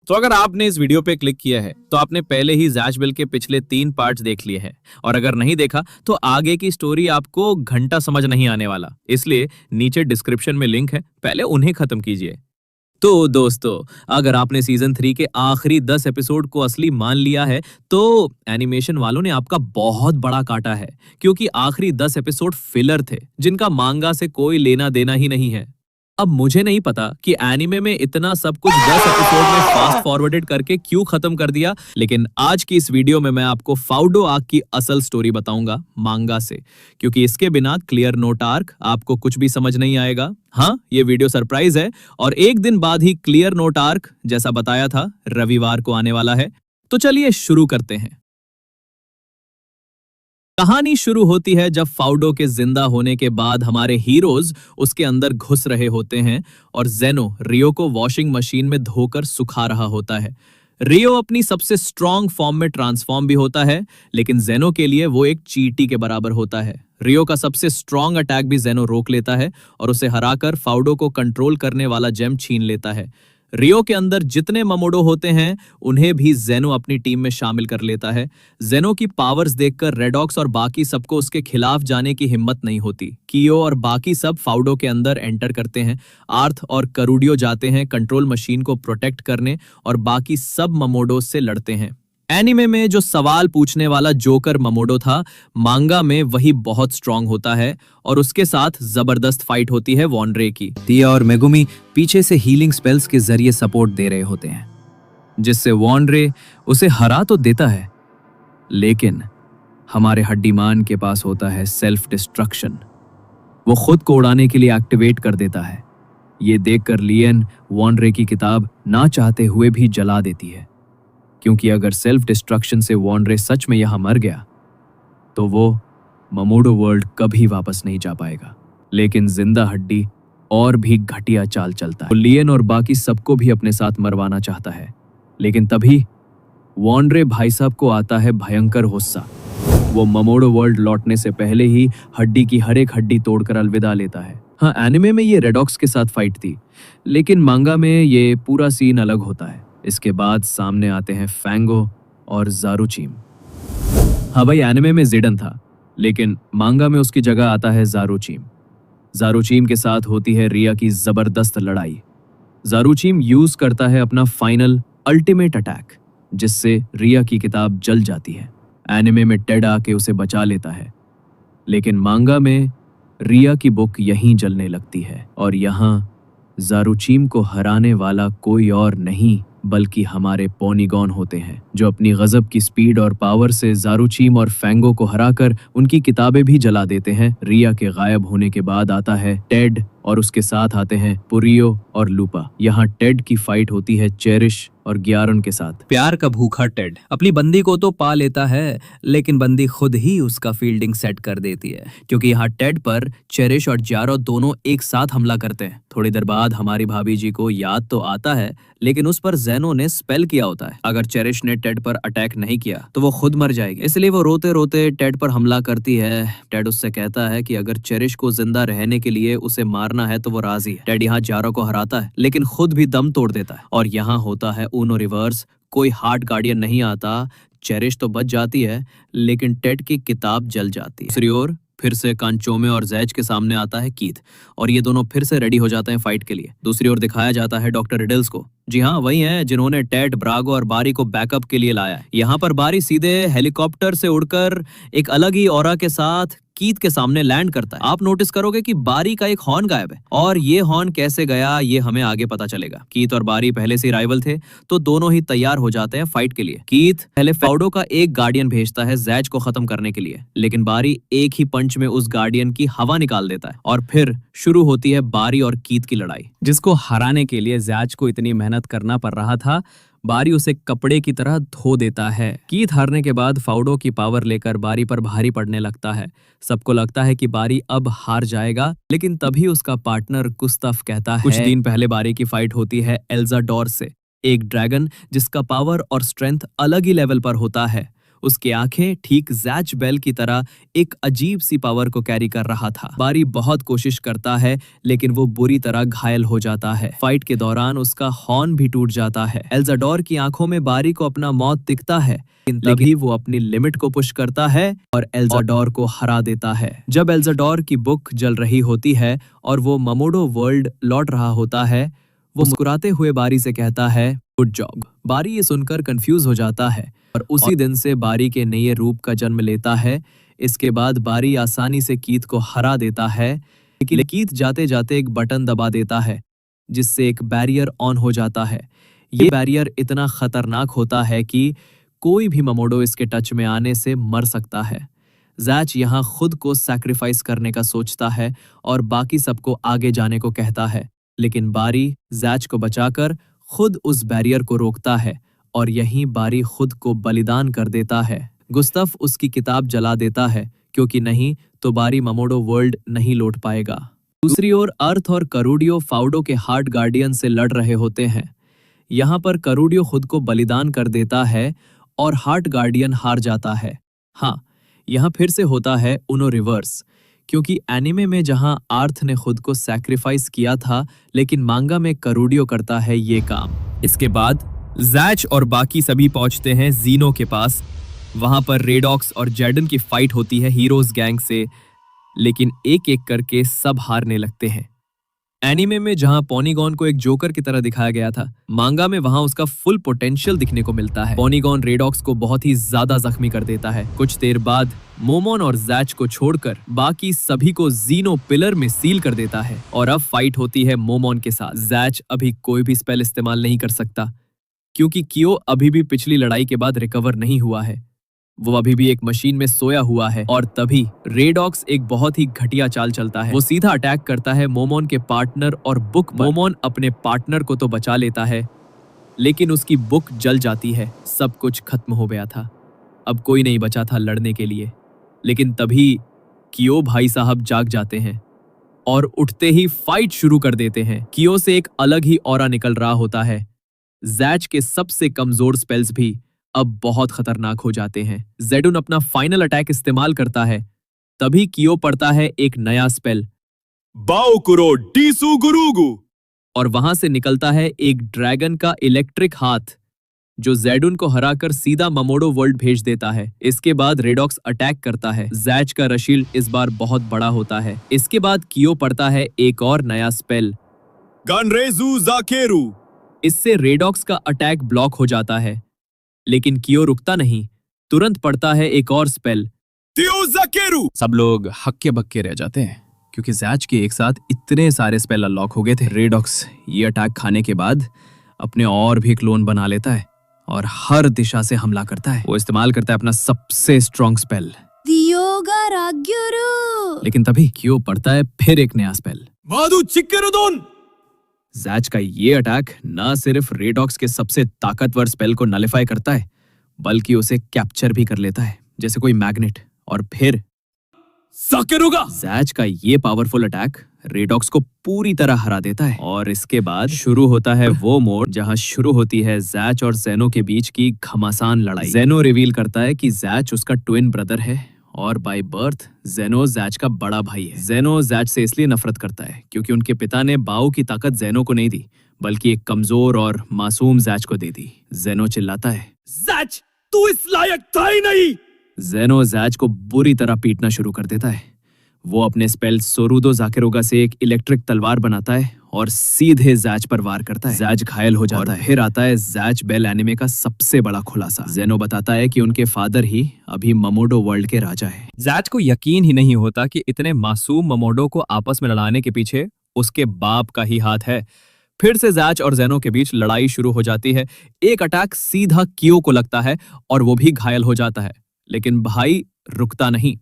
तो अगर आपने इस वीडियो पे क्लिक किया है तो आपने पहले ही ज़ैच बेल के पिछले 3 पार्ट्स देख लिए हैं और अगर नहीं देखा तो आगे की स्टोरी आपको घंटा समझ नहीं आने वाला। इसलिए नीचे डिस्क्रिप्शन में लिंक है, पहले उन्हें खत्म कीजिए। तो दोस्तों, अगर आपने सीजन 3 के आखिरी 10 एपिसोड को असली मान लिया है तो एनिमेशन वालों ने आपका बहुत बड़ा काटा है, क्योंकि आखिरी 10 एपिसोड फिलर थे जिनका मांगा से कोई लेना देना ही नहीं है। अब मुझे नहीं पता कि एनिमे में इतना सब कुछ 10 एपिसोड में फास्ट फॉरवर्डेड करके क्यों खत्म कर दिया, लेकिन आज की इस वीडियो में मैं आपको फाउडो आर्क की असल स्टोरी बताऊंगा मांगा से, क्योंकि इसके बिना क्लियर नोट आर्क आपको कुछ भी समझ नहीं आएगा। हाँ, ये वीडियो सरप्राइज है और एक दिन बाद ही क्लियर नोट आर्क जैसा बताया था रविवार को आने वाला है। तो चलिए शुरू करते हैं। कहानी शुरू होती है जब फाउडो के जिंदा होने के बाद हमारे हीरोज उसके अंदर घुस रहे होते हैं और जेनो रियो को वॉशिंग मशीन में धोकर सुखा रहा होता है। रियो अपनी सबसे स्ट्रॉन्ग फॉर्म में ट्रांसफॉर्म भी होता है, लेकिन जेनो के लिए वो एक चींटी के बराबर होता है। रियो का सबसे स्ट्रॉन्ग अटैक भी जेनो रोक लेता है और उसे हराकर फाउडो को कंट्रोल करने वाला जेम छीन लेता है। रियो के अंदर जितने ममोडो होते हैं उन्हें भी जेनो अपनी टीम में शामिल कर लेता है। जेनो की पावर्स देखकर रेडॉक्स और बाकी सबको उसके खिलाफ जाने की हिम्मत नहीं होती। कियो और बाकी सब फाउडो के अंदर एंटर करते हैं। आर्थ और करूडियो जाते हैं कंट्रोल मशीन को प्रोटेक्ट करने और बाकी सब ममोडो से लड़ते हैं। एनिमे में जो सवाल पूछने वाला जोकर ममोडो था, मांगा में वही बहुत स्ट्रांग होता है और उसके साथ जबरदस्त फाइट होती है वॉनरे की। तिया और मेगुमी पीछे से हीलिंग स्पेल्स के जरिए सपोर्ट दे रहे होते हैं, जिससे वॉनरे उसे हरा तो देता है, लेकिन हमारे हड्डीमान के पास होता है सेल्फ डिस्ट्रक्शन। वो खुद को उड़ाने के लिए एक्टिवेट कर देता है। ये देखकर लियन वॉनरे की किताब ना चाहते हुए भी जला देती है, क्योंकि अगर सेल्फ डिस्ट्रक्शन से वॉनरे सच में यहां मर गया तो वो ममोडो वर्ल्ड कभी वापस नहीं जा पाएगा। लेकिन जिंदा हड्डी और भी घटिया चाल चलता है। लियन और बाकी सबको भी अपने साथ मरवाना चाहता है, लेकिन तभी वॉनरे भाई साहब को आता है भयंकर गुस्सा। वो ममोडो वर्ल्ड लौटने से पहले ही हड्डी की हर एक हड्डी तोड़कर अलविदा लेता है। हाँ, एनिमे में ये रेडॉक्स के साथ फाइट थी, लेकिन मांगा में ये पूरा सीन अलग होता है। इसके बाद सामने आते हैं फैंगो और ज़ारुचीम। हाँ भाई, एनिमे में जिडन था, लेकिन मांगा में उसकी जगह आता है ज़ारुचीम। ज़ारुचीम के साथ होती है रिया की जबरदस्त लड़ाई। ज़ारुचीम यूज करता है अपना फाइनल अल्टीमेट अटैक, जिससे रिया की किताब जल जाती है। एनिमे में टेड आके उसे बचा लेता है, लेकिन मांगा में रिया की बुक यहीं जलने लगती है और यहाँ ज़ारुचीम को हराने वाला कोई और नहीं बल्कि हमारे पोनीगॉन होते हैं, जो अपनी गजब की स्पीड और पावर से ज़ारुचीम और फैंगो को हराकर उनकी किताबें भी जला देते हैं। रिया के गायब होने के बाद आता है टेड और उसके साथ आते हैं पुरियो और लूपा। यहाँ टेड की फाइट होती है चेरिश और ग्यारन के साथ। प्यार का भूखा टेड अपनी बंदी को तो पा लेता है, लेकिन बंदी खुद ही उसका फील्डिंग सेट कर देती है, क्योंकि यहाँ टेड पर चेरिश और ग्यारो दोनों एक साथ हमला करते हैं। थोड़ी देर बाद हमारी भाभी जी को याद तो आता है, लेकिन उस पर जेनो ने स्पेल किया होता है। अगर चेरिश ने टेड पर अटैक नहीं किया तो वो खुद मर जाएगी, इसलिए वो रोते रोते टेड पर हमला करती है। टेड उससे कहता है कि अगर चेरिश को जिंदा रहने के लिए उसे मारना है तो वो राजी है। टेड यहाँ ग्यारो को हराता है, लेकिन खुद भी दम तोड़ देता है और यहाँ होता है ऊनो रिवर्स। कोई हार्ट गार्डियन नहीं आता। चेरिश तो बच जाती है, लेकिन टेड की किताब जल जाती है। दूसरी ओर फिर से कांचोमे और जैज के सामने आता है कीथ और ये दोनों फिर से रेडी हो जाते हैं फाइट के लिए। दूसरी ओर दिखाया जाता है डॉक्टर रिडल्स को। जी हाँ, वही हैं जिन्होंने टेड, ब्रागो और बारी को बैकअप के लिए लाया है। यहाँ पर बारी सीधे हेलीकॉप्टर से उड़कर एक अलग ही ऑरा के साथ कीथ के सामने लैंड करता है। आप नोटिस करोगे कि बारी का एक हॉर्न गायब है और ये हॉर्न कैसे गया ये हमें आगे पता चलेगा। कीथ और बारी पहले से राइवल थे, तो दोनों ही तैयार हो जाते हैं फाइट के लिए। कीथ पहले फाउडो का एक गार्डियन भेजता है जैज को खत्म करने के लिए, लेकिन बारी एक ही पंच में उस गार्डियन की हवा निकाल देता है और फिर शुरू होती है बारी और कीथ की लड़ाई, जिसको हराने के लिए जैज को इतनी मेहनत करना पड़ रहा था। बारी उसे कपड़े की तरह धो देता है। कीथ हारने के बाद फाउडो की पावर लेकर बारी पर भारी पड़ने लगता है। सबको लगता है कि बारी अब हार जाएगा, लेकिन तभी उसका पार्टनर गुस्ताफ कहता है। कुछ दिन पहले बारी की फाइट होती है एल्जाडोर से, एक ड्रैगन जिसका पावर और स्ट्रेंथ अलग ही लेवल पर होता है। उसकी आंखें ठीक जैच बेल की तरह एक अजीब सी पावर को कैरी कर रहा था। बारी बहुत कोशिश करता है लेकिन वो बुरी तरह घायल हो जाता है। फाइट के दौरान उसका हॉर्न भी टूट जाता है। एल्जाडोर की आंखों में बारी को अपना मौत दिखता है, लेकिन तभी वो अपनी लिमिट को पुश करता है और एल्जाडोर को हरा देता है। जब एल्जाडोर की बुक जल रही होती है और वो ममोडो वर्ल्ड लौट रहा होता है, वो मुस्कुराते हुए बारी से कहता है, गुड जॉब। बारी ये सुनकर कंफ्यूज हो जाता है और उसी दिन से बारी के नए रूप का जन्म लेता है। इसके बाद बारी आसानी से कीथ को हरा देता है, लेकिन कीथ जाते जाते एक बटन दबा देता है जिससे एक बैरियर ऑन हो जाता है। ये बैरियर इतना खतरनाक होता है कि कोई भी ममोडो इसके टच में आने से मर सकता है। जैच यहाँ खुद को सैक्रिफाइस करने का सोचता है और बाकी सबको आगे जाने को कहता है, लेकिन बारी जैच को बचाकर खुद उस बैरियर को रोकता है और यहीं बारी खुद को बलिदान कर देता है। गुस्तफ उसकी किताब जला देता है क्योंकि नहीं तो बारी ममोडो वर्ल्ड नहीं लौट पाएगा। दूसरी ओर अर्थ और करूडियो फाउडो के हार्ट गार्डियन से लड़ रहे होते हैं। यहाँ पर करूडियो खुद को बलिदान कर देता है और हार्ट गार्डियन हार जाता है। हाँ, यहाँ फिर से होता है उनो रिवर्स, क्योंकि एनिमे में जहां आर्थ ने खुद को सैक्रिफाइस किया था, लेकिन मांगा में करूडियो करता है ये काम। इसके बाद जैच और बाकी सभी पहुंचते हैं जीनो के पास। वहां पर रेडॉक्स और जैडन की फाइट होती है हीरोज गैंग से, लेकिन एक एक करके सब हारने लगते हैं। एनिमे में जहां पोनीगॉन को एक जोकर की तरह दिखाया गया था, मांगा में वहां उसका फुल पोटेंशियल दिखने को मिलता है। पोनीगॉन रेडॉक्स को बहुत ही ज्यादा जख्मी कर देता है। कुछ देर बाद मोमोन और जैच को छोड़कर बाकी सभी को जीनो पिलर में सील कर देता है और अब फाइट होती है मोमोन के साथ। जैच अभी कोई भी स्पेल इस्तेमाल नहीं कर सकता क्योंकि कियो अभी भी पिछली लड़ाई के बाद रिकवर नहीं हुआ है। वो अभी भी एक मशीन में सोया हुआ है और तभी रेडॉक्स एक बहुत ही घटिया चाल चलता है। वो सीधा अटैक करता है मोमोन के पार्टनर और बुक पर। मोमोन अपने पार्टनर को तो बचा लेता है, लेकिन उसकी बुक जल जाती है। सब कुछ खत्म हो गया था, अब कोई नहीं बचा था लड़ने के लिए। लेकिन तभी कियो भाई साहब जाग जाते हैं और उठते ही फाइट शुरू कर देते हैं। कियो से एक अलग ही ऑरा निकल रहा होता है। जैच के सबसे कमजोर स्पेल्स भी अब बहुत खतरनाक हो जाते हैं। जेडुन अपना फाइनल अटैक इस्तेमाल करता है, तभी कियो पड़ता है एक नया स्पेल, बाओकुरो डीसु गुरुगु, और वहां से निकलता है एक ड्रैगन का इलेक्ट्रिक हाथ जो जेडुन को हराकर सीधा ममोडो वर्ल्ड भेज देता है। इसके बाद रेडॉक्स अटैक करता है। जैच का रशील्ड इस बार बहुत बड़ा होता है। इसके बाद कियो पड़ता है एक और नया स्पेल, गनरेजु जाकेरु। इससे रेडॉक्स का अटैक ब्लॉक हो जाता है, लेकिन कियो रुकता नहीं। तुरंत पड़ता है एक और स्पेल, तियो जाकेरु। सब लोग हक्के बक्के रह जाते हैं क्योंकि जैच के एक साथ इतने सारे स्पेल अनलॉक हो गए थे। रेडॉक्स ये अटैक खाने के बाद अपने और भी क्लोन बना लेता है और हर दिशा से हमला करता है। वो इस्तेमाल करता है अपना सबसे स्ट्रॉन्ग स्पेल, लेकिन तभी कियो पड़ता है फिर एक नया स्पेल, मादु चिक्केरुदोन। जैच का ये अटैक न सिर्फ रेडॉक्स के सबसे ताकतवर स्पेल को नलिफाई करता है, बल्कि उसे कैप्चर भी कर लेता है जैसे कोई मैग्नेट। और फिर साकेरुगा। जैच का ये पावरफुल अटैक रेडॉक्स को पूरी तरह हरा देता है। और इसके बाद शुरू होता है वो मोड जहां शुरू होती है जैच और जेनो के बीच की घमासान लड़ाई। जेनो रिवील करता है कि जैच उसका ट्विन ब्रदर है और बाय बर्थ जेनो जैच का बड़ा भाई है। जेनो जैच से इसलिए नफरत करता है क्योंकि उनके पिता ने बाओ की ताकत जेनो को नहीं दी, बल्कि एक कमजोर और मासूम जैच को दे दी। जेनो चिल्लाता है, जैच तू इस लायक था ही नहीं। जेनो जैच को बुरी तरह पीटना शुरू कर देता है। वो अपने स्पेल सोरुदो जाकेरोगा से एक इलेक्ट्रिक तलवार बनाता है और सीधे जैच पर वार करता है। जैच घायल हो जाता है। फिर आता है जैच बेल एनिमे का सबसे बड़ा खुलासा। जेनो बताता है कि उनके फादर ही अभी ममोडो वर्ल्ड के राजा है। जैच को यकीन ही नहीं होता कि इतने मासूम ममोडो को आपस में लड़ाने के पीछे उसके बाप का ही हाथ है। फिर से जैच और जेनो के बीच लड़ाई शुरू हो जाती है। एक अटैक सीधा कियो को लगता है और वो भी घायल हो जाता है, लेकिन भाई रुकता नहीं।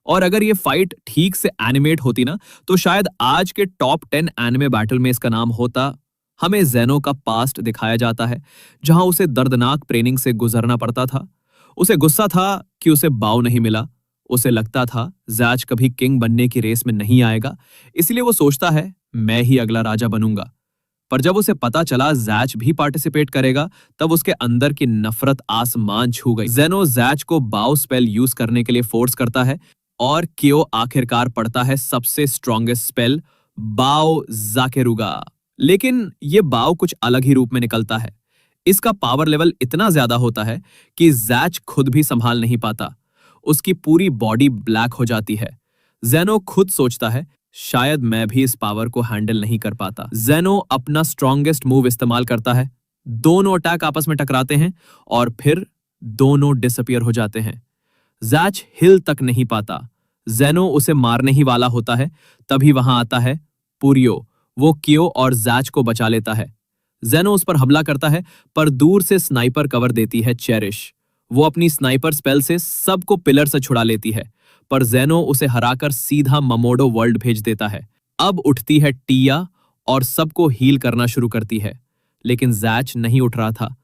और अगर ये फाइट ठीक से एनिमेट होती ना, तो शायद आज के टॉप 10 एनिमे बैटल में इसका नाम होता। हमें जेनो का पास्ट दिखाया जाता है, जहां उसे दर्दनाक ट्रेनिंग से गुजरना पड़ता था। उसे गुस्सा था कि उसे बाव नहीं मिला। उसे लगता था जैच कभी किंग बनने की रेस में नहीं आएगा, इसलिए वो सोचता है मैं ही अगला राजा बनूंगा। पर जब उसे पता चला जैच भी पार्टिसिपेट करेगा, तब उसके अंदर की नफरत आसमान छू गई। जेनो जैच को बाओ स्पेल यूज करने के लिए फोर्स करता है और कियो आखिरकार पढ़ता है सबसे स्ट्रॉन्गेस्ट स्पेल बाओ जाकेरुगा। लेकिन ये बाओ कुछ अलग ही रूप में निकलता है। इसका पावर लेवल इतना ज्यादा होता है कि जैच खुद भी संभाल नहीं पाता। उसकी पूरी बॉडी ब्लैक हो जाती है। जेनो खुद सोचता है, शायद मैं भी इस पावर को हैंडल नहीं कर पाता। जेनो अपना स्ट्रॉन्गेस्ट मूव इस्तेमाल करता है। दोनों अटैक आपस में टकराते हैं और फिर दोनों डिसअपियर हो जाते हैं। जैच हिल तक नहीं पाता। जेनो उसे मारने ही वाला होता है, तभी वहां आता है पुरियो। वो कियो और जैच को बचा लेता है। जेनो उस पर हमला करता है, पर दूर से स्नाइपर कवर देती है चेरिश। वो अपनी स्नाइपर स्पेल से सबको पिलर से छुड़ा लेती है, पर जेनो उसे हराकर सीधा ममोडो वर्ल्ड भेज देता है। अब उठती है टिया और सबको हील करना शुरू करती है, लेकिन जैच नहीं उठ रहा था।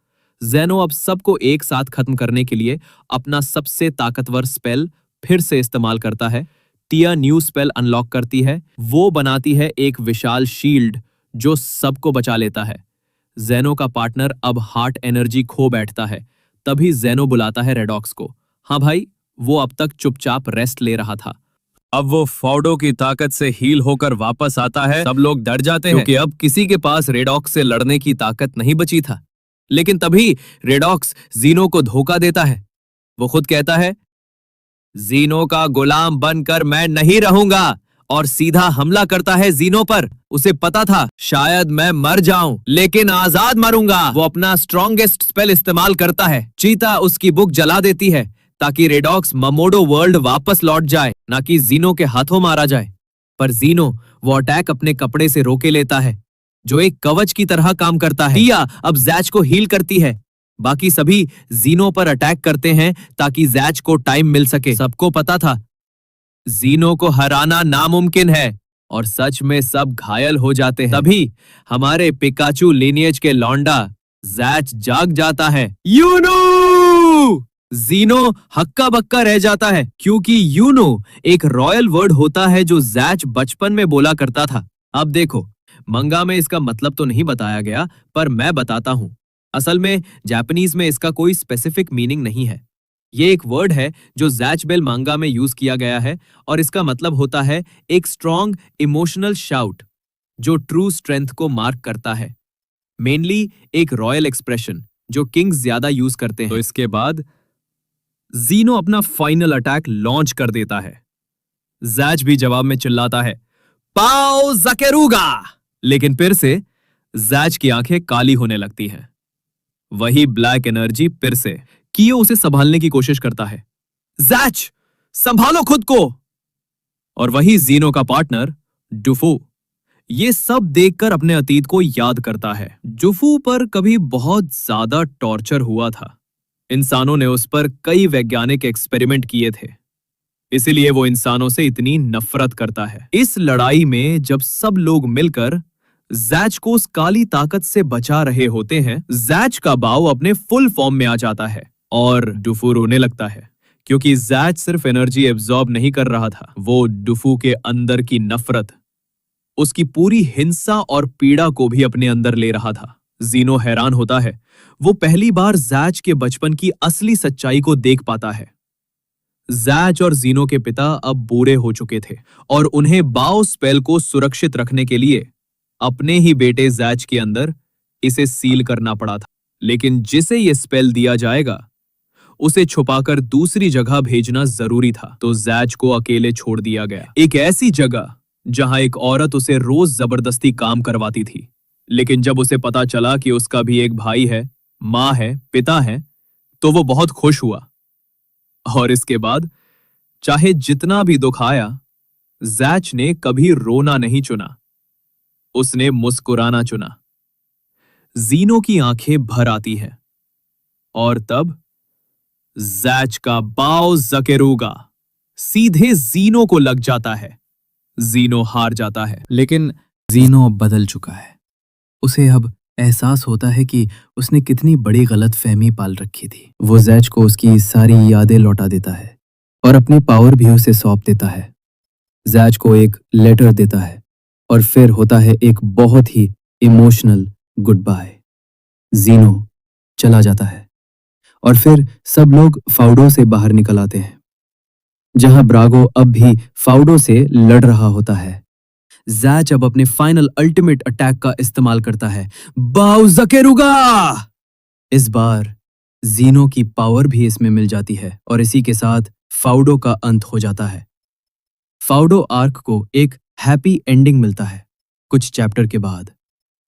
जेनो अब सबको एक साथ खत्म करने के लिए अपना सबसे ताकतवर स्पेल फिर से इस्तेमाल करता है। टिया न्यू स्पेल अनलॉक करती है। वो बनाती है एक विशाल शील्ड जो सबको बचा लेता है। जेनो का पार्टनर अब हार्ट एनर्जी खो बैठता है। तभी जेनो बुलाता है रेडॉक्स को। हाँ भाई, वो अब तक चुपचाप रेस्ट ले रहा था। अब वो फॉडो की ताकत से हील होकर वापस आता है। सब लोग डर जाते हैं क्योंकि अब किसी के पास रेडॉक्स से लड़ने की ताकत नहीं बची था। लेकिन तभी रेडॉक्स जीनो को धोखा देता है। वो खुद कहता है, जीनो का गुलाम बनकर मैं नहीं रहूंगा, और सीधा हमला करता है जीनो पर। उसे पता था शायद मैं मर जाऊं, लेकिन आजाद मरूंगा। वो अपना स्ट्रॉन्गेस्ट स्पेल इस्तेमाल करता है। चीता उसकी बुक जला देती है ताकि रेडॉक्स ममोडो वर्ल्ड वापस लौट जाए, ना कि जीनो के हाथों मारा जाए। पर जीनो वो अटैक अपने कपड़े से रोके लेता है, जो एक कवच की तरह काम करता है। टिया अब जैच को हील करती है। बाकी सभी जीनो पर अटैक करते हैं ताकि जैच को टाइम मिल सके। सबको पता था जीनो को हराना नामुमकिन है, और सच में सब घायल हो जाते हैं। तभी हमारे पिकाचू लिनियज के लौंडा जैच जाग जाता है। यूनो! जीनो हक्का बक्का रह जाता है, क्योंकि यूनो एक रॉयल वर्ड होता है जो जैच बचपन में बोला करता था। अब देखो, मंगा में इसका मतलब तो नहीं बताया गया, पर मैं बताता हूं। असल में जापानीज में इसका कोई स्पेसिफिक मीनिंग नहीं है। ये एक वर्ड है जो जैच बेल मांगा में यूज किया गया है, और इसका मतलब होता है एक स्ट्रॉन्ग इमोशनल शाउट जो ट्रू स्ट्रेंथ को मार्क करता है। मेनली एक रॉयल एक्सप्रेशन जो किंग्स ज्यादा यूज करते हैं। तो इसके बाद जीनो अपना फाइनल अटैक लॉन्च कर देता है। जैच भी जवाब में चिल्लाता है, पाओ जाकेरुगा! लेकिन फिर से जैच की आंखें काली होने लगती हैं। वही ब्लैक एनर्जी फिर से। कियो उसे संभालने की कोशिश करता है। जैच, संभालो खुद को! और वही जीनो का पार्टनर डुफू ये सब देखकर अपने अतीत को याद करता है। डुफू पर कभी बहुत ज्यादा टॉर्चर हुआ था। इंसानों ने उस पर कई वैज्ञानिक एक्सपेरिमेंट किए थे, इसीलिए वो इंसानों से इतनी नफरत करता है। इस लड़ाई में जब सब लोग मिलकर जैच को उस काली ताकत से बचा रहे होते हैं, जैच का बाव अपने फुल फॉर्म में आ जाता है और डुफू रोने लगता है, क्योंकि जैच सिर्फ एनर्जी एब्जॉर्ब नहीं कर रहा था, वो डुफू के अंदर की नफरत, उसकी पूरी हिंसा और पीड़ा को भी अपने अंदर ले रहा था। जीनो हैरान होता है। वो पहली बार जैच के बचपन की असली सच्चाई को देख पाता है। जैच और जीनो के पिता अब बूढ़े हो चुके थे और उन्हें बाओ स्पेल को सुरक्षित रखने के लिए अपने ही बेटे जैच के अंदर इसे सील करना पड़ा था। लेकिन जिसे ये स्पेल दिया जाएगा उसे छुपाकर दूसरी जगह भेजना जरूरी था, तो जैच को अकेले छोड़ दिया गया, एक ऐसी जगह जहां एक औरत उसे रोज जबरदस्ती काम करवाती थी। लेकिन जब उसे पता चला कि उसका भी एक भाई है, माँ है, पिता है, तो वो बहुत खुश हुआ। और इसके बाद चाहे जितना भी दुख आया, जैच ने कभी रोना नहीं चुना, उसने मुस्कुराना चुना। जीनो की आंखें भर आती हैं और तब जैच का बाओ जाकेरुगा सीधे जीनो को लग जाता है। जीनो हार जाता है। लेकिन जीनो अब बदल चुका है। उसे अब एहसास होता है कि उसने कितनी बड़ी गलतफहमी पाल रखी थी। वो जैच को उसकी सारी यादें लौटा देता है और अपनी पावर भी उसे सौंप देता है। जैच को एक लेटर देता है और फिर होता है एक बहुत ही इमोशनल गुड बाय। जीनो चला जाता है और फिर सब लोग फाउडो से बाहर निकल आते हैं, जहां ब्रागो अब भी फाउडो से लड़ रहा होता है। जैच अब अपने फाइनल अल्टीमेट अटैक का इस्तेमाल करता है, बाउ ज़केरुगा। इस बार जीनो की पावर भी इसमें मिल जाती है और इसी के साथ फाउडो का अंत हो जाता है। फाउडो आर्क को एक हैप्पी एंडिंग मिलता है। कुछ चैप्टर के बाद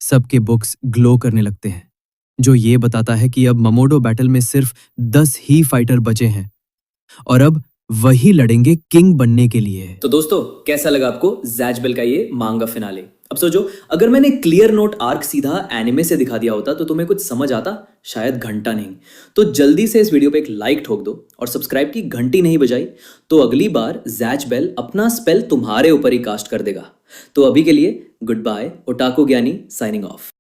सबके बुक्स ग्लो करने लगते हैं, जो ये बताता है कि अब ममोडो बैटल में सिर्फ 10 ही फाइटर बचे हैं और अब वही लड़ेंगे किंग बनने के लिए। तो दोस्तों, कैसा लगा आपको ज़ैच बेल का ये मांगा फिनाले? अब सोचो, अगर मैंने क्लियर नोट आर्क सीधा एनिमे से दिखा दिया होता तो तुम्हें कुछ समझ आता? शायद घंटा नहीं। तो जल्दी से इस वीडियो पे एक लाइक ठोक दो और सब्सक्राइब की घंटी नहीं बजाई तो अगली बार ज़ैच बेल अपना स्पेल तुम्हारे ऊपर ही कास्ट कर देगा। तो अभी के लिए गुड बाय। ओटाको ज्ञानी साइनिंग ऑफ।